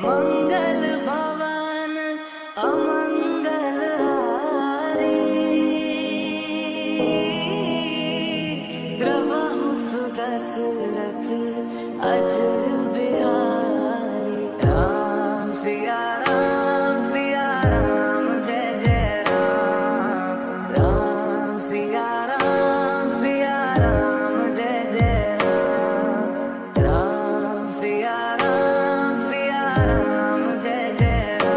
मंगल भवन अमंगल हारी, द्रवहु सुदशरथ अजर बिहारी। राम सिया राम जय जय राम। राम सिया राम